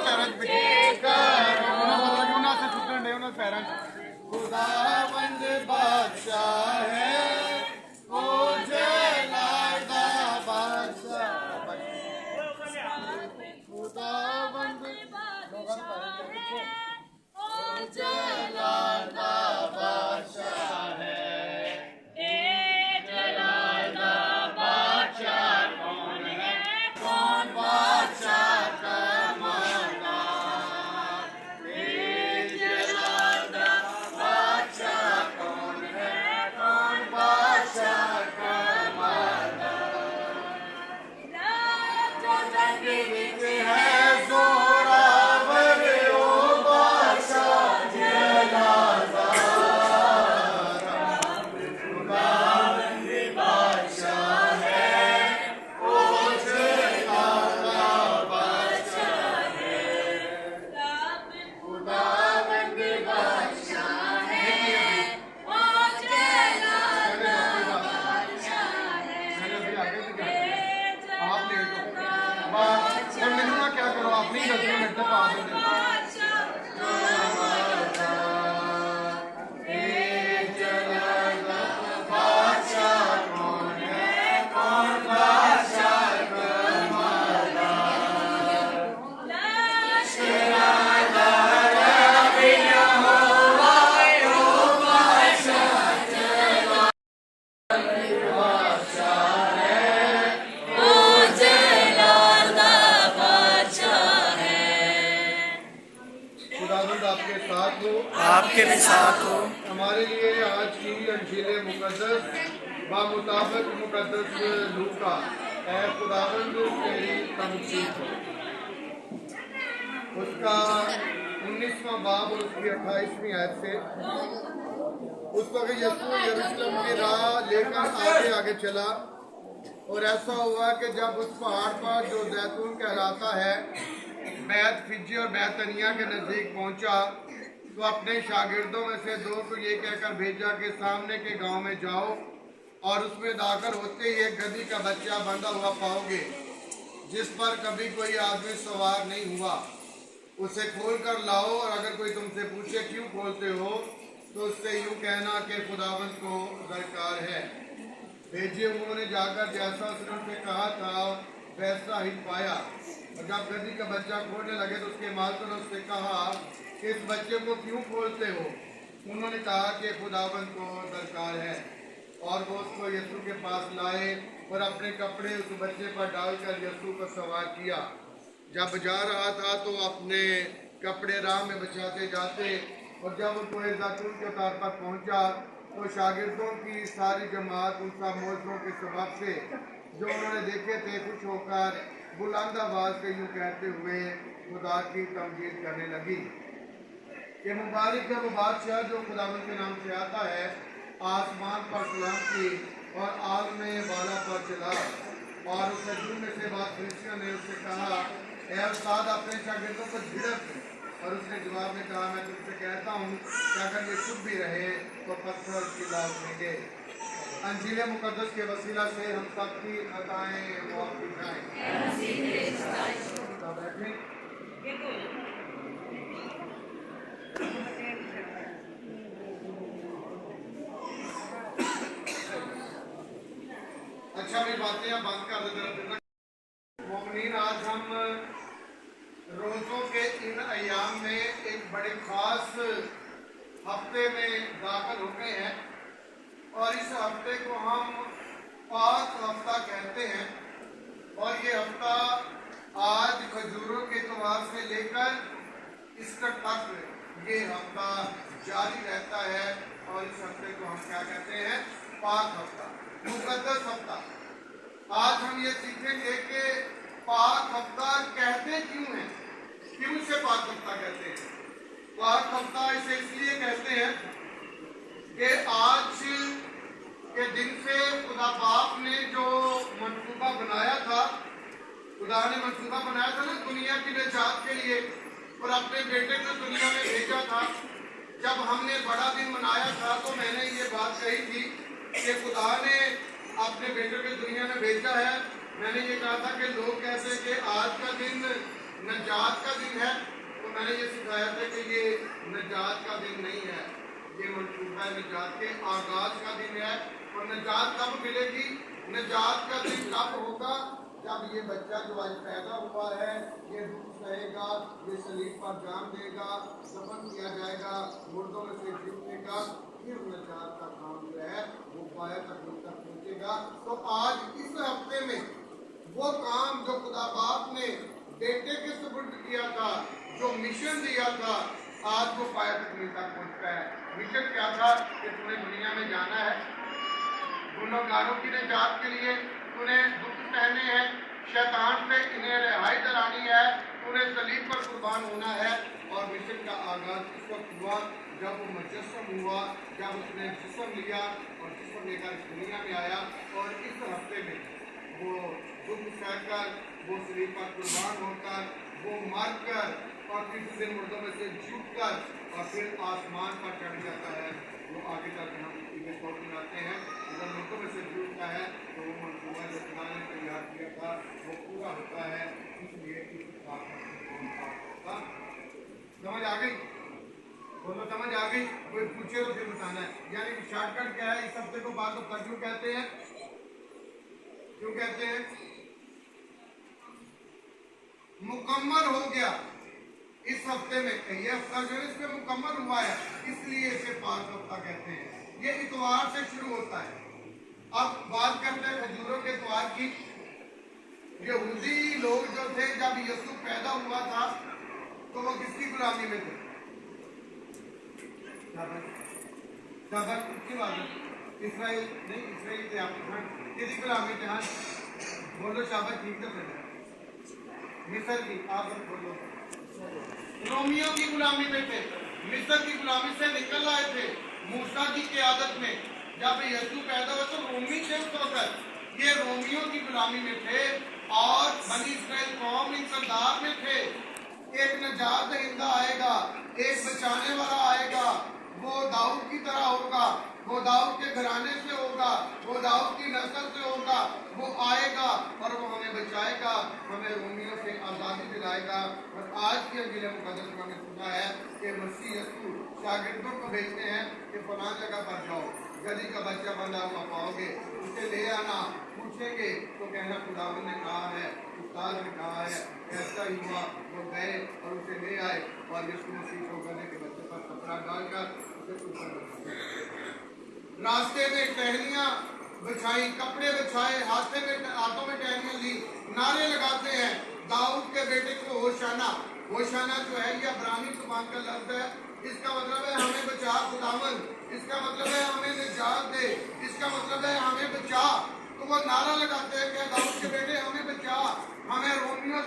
پیروں انہوں سے چھٹن دے انہوں پیروں خداوند بادشاہ ہے او جلال دا بادشاہ خداوند بادشاہ ہے او جلال دا بادشاہ ہے آپ کے بھی ساتھ ہو۔ ہمارے لیے آج کی انجیل مقدس بمطابق مقدس لوکا اے خداوند تیری تمجید ہو۔ اس کا 19واں باب اور اس کی 28ویں آیت سے اس وقت یسوع یروشلم کی راہ لے کر آگے چلا اور ایسا ہوا کہ جب اس پہاڑ پر جو زیتون کہلاتا ہے بیت فجی اور بیتنیہ کے نزدیک پہنچا تو اپنے شاگردوں میں سے 2 کو یہ کہہ کر بھیجا کہ سامنے کے گاؤں میں جاؤ اور اس میں داخل ہوتے ہی ایک گدھی کا بچہ بندھا ہوا پاؤ گے جس پر کبھی کوئی آدمی سوار نہیں ہوا، اسے کھول کر لاؤ اور اگر کوئی تم سے پوچھے کیوں کھولتے ہو تو اس سے یوں کہنا کہ خداوند کو درکار ہے۔ بھیجے انہوں نے جا کر جیسا اس نے ان سے کہا تھا ویسا ہی پایا، اور جب گدھی کا بچہ کھولنے لگے تو اس کے مالک نے اس سے کہا کہ اس بچے کو کیوں کھولتے ہو؟ انہوں نے کہا کہ خداوند کو درکار ہے، اور وہ اس کو یسوع کے پاس لائے اور اپنے کپڑے اس بچے پر ڈال کر یسوع کو سوار کیا۔ جب جا رہا تھا تو اپنے کپڑے راہ میں بچھاتے جاتے، اور جب وہ کوہ زیتون کے طور پر پہنچا تو شاگردوں کی ساری جماعت ان سب معجزوں کے سبب سے جو انہوں نے دیکھے تھے خوش ہو کر بلند آواز سے یوں کہتے ہوئے خدا کی تمجید کرنے لگی کہ مبارک ہے وہ بادشاہ جو خداوند کے نام سے آتا ہے، آسمان پر سلام کی اور عالم بالا پر چلا۔ اور اس ہجوم میں سے بعض فریسیوں نے اس سے کہا اے استاد اپنے شاگردوں کو جھڑک، اور اس نے جواب میں کہا میں تم سے کہتا ہوں کہ اگر یہ چپ بھی رہے تو پتھر اس کی لاش دیں گے۔ انجیل مقدس کے وسیلہ سے ہم سب کی خطائیں معاف کی جائیں۔ اچھا میری باتیں آپ بند کر دیتے ہیں مومنین، آج ہم روزوں کے ان ایام میں ایک بڑے خاص ہفتے میں داخل ہو گئے ہیں، اور اس ہفتے کو ہم پاک ہفتہ کہتے ہیں، اور یہ ہفتہ آج کھجوروں کے تہوار سے لے کر ایسٹر تک یہ ہفتہ جاری رہتا ہے، اور اس ہفتے کو ہم کیا کہتے ہیں؟ پاک ہفتہ، مقدس ہفتہ۔ آج ہم یہ سیکھیں گے کہ پاک ہفتہ کہتے کیوں ہیں، کیوں سے پاک ہفتہ کہتے ہیں۔ پاک ہفتہ اسے اس لیے کہتے ہیں کہ آج کے دن سے خدا باپ نے جو منصوبہ بنایا تھا، خدا نے منصوبہ بنایا تھا نا دنیا کی نجات کے لیے، اور اپنے بیٹے کو دنیا میں بھیجا تھا۔ جب ہم نے بڑا دن منایا تھا تو میں نے یہ بات کہی تھی کہ خدا نے اپنے بیٹے کو دنیا میں بھیجا ہے۔ میں نے یہ کہا تھا کہ لوگ کہتے ہیں کہ آج کا دن نجات کا دن ہے، تو میں نے یہ سکھایا تھا کہ یہ نجات کا دن نہیں ہے، یہ منصوبہ نجات کے آغاز کا دن ہے۔ اور نجات کب ملے گی؟ نجات کا دن کب ہوگا؟ جب یہ بچہ جو آج پیدا ہوا ہے یہ دکھ سہے گا، یہ صلیب پر جان دے گا، دفن کیا جائے گا، مردوں میں سے جی اٹھے گا، پھر نجات کا کام جو ہے وہ پایا تک پہنچے گا۔ تو آج اس ہفتے میں وہ کام جو خدا باپ نے بیٹے کے سپرد کیا تھا، جو مشن دیا تھا، آج وہ پایا تکمیل تک پہنچتا ہے۔ مشن کیا تھا؟ کہ تمہیں دنیا میں جانا ہے، گنہگاروں کی نجات کے لیے انہیں دکھ سہنے ہیں، شیطان سے انہیں رہائی دلانی ہے، انہیں صلیب پر قربان ہونا ہے۔ اور مشن کا آغاز اس وقت ہوا جب وہ مجسم ہوا، جب اس نے جسم لیا اور جسم لے کر اس دنیا میں آیا، اور اس ہفتے میں وہ دکھ سہ کر، وہ صلیب پر قربان ہو کر، وہ مر کر، اور تیسرے دن مردوں میں سے جی اٹھ کر، اور پھر آسمان پر چڑھ جاتا ہے۔ وہ آگے چل کے ہم اس کو بناتے ہیں، اگر مردوں میں سے جی اٹھتا ہے تو وہ منصوبہ جو خدا نے تیار کیا تھا وہ پورا ہوتا ہے۔ اس لیے اس بات کا سمجھ آ گئی؟ بولو سمجھ آ گئی؟ کوئی پوچھے تو پھر بتانا ہے۔ یعنی شارٹ کٹ کیا ہے؟ اس ہفتے کو بعد ہفتہ کیوں کہتے ہیں؟ کیوں کہتے ہیں؟ مکمل ہو گیا اس ہفتے میں، یہ ہفتہ جو ہے اس میں مکمل ہوا ہے، اس لیے اسے پاک ہفتہ کہتے ہیں۔ یہ اتوار سے شروع ہوتا ہے۔ اب بات کرتے ہیں کھجوروں کے اتوار کی۔ یہودی لوگ جو تھے جب یسوع پیدا ہوا تھا تو وہ کس کی غلامی میں تھے؟ اسرائیل نہیں، اسرائیل تھے آپ کس کی غلامی تھے؟ ہاں بولو شاباش، ٹھیک ہے پھر مصر کی، آپ بولو رومیوں کی غلامی میں تھے، مصر کی غلامی سے نکل آئے تھے موسیٰ کی قیادت میں۔ جب یسوع پیدا ہوا تو رومی تھے اس وقت، یہ رومیوں کی غلامی میں تھے، اور بنی اسرائیل قوم انتظار میں تھے۔ ایک نجات دہندہ آئے گا، ایک بچانے والا آئے گا، وہ داؤد کی طرح ہوگا، وہ داؤد کے گھرانے سے ہوگا، وہ داؤد کی نسل سے ہوگا، وہ آئے گا اور وہ ہمیں بچائے گا، ہمیں رومیوں سے آزادی دلائے گا۔ اور آج کی انجیل مقدس میں ہمیں سنا ہے کہ مسیح یسوع شاگردوں کو بھیجتے ہیں کہ فلاں جگہ پر جاؤ، گدھی کا بچہ بندھا ہوا پاؤ گے، اسے لے آنا، پوچھیں گے تو کہنا خداوند نے کہا ہے، استاد نے کہا ہے۔ ایسا ہی ہوا، وہ گئے اور اسے لے آئے، اور یسوع مسیح کو گدھے کے بچے پر کپڑا ڈال کر اسے اوپر بچھایا۔ راستے میں ٹہنیاں بچھائی، کپڑے بچھائے، ہاتھوں میں ٹہنیاں لی، نعرے لگاتے ہیں داؤد کے بیٹے کو ہوشانا۔ ہوشانا جو ہے یہ عبرانی زبان کا لفظ ہے، اس کا مطلب ہے ہمیں بچا خداوند، اس کا مطلب ہے ہمیں نجات دے، اس کا مطلب ہے ہمیں بچا۔ تو وہ نعرہ لگاتے ہیں کہ داؤد کے بیٹے ہمیں بچا، ہمیں رومیوں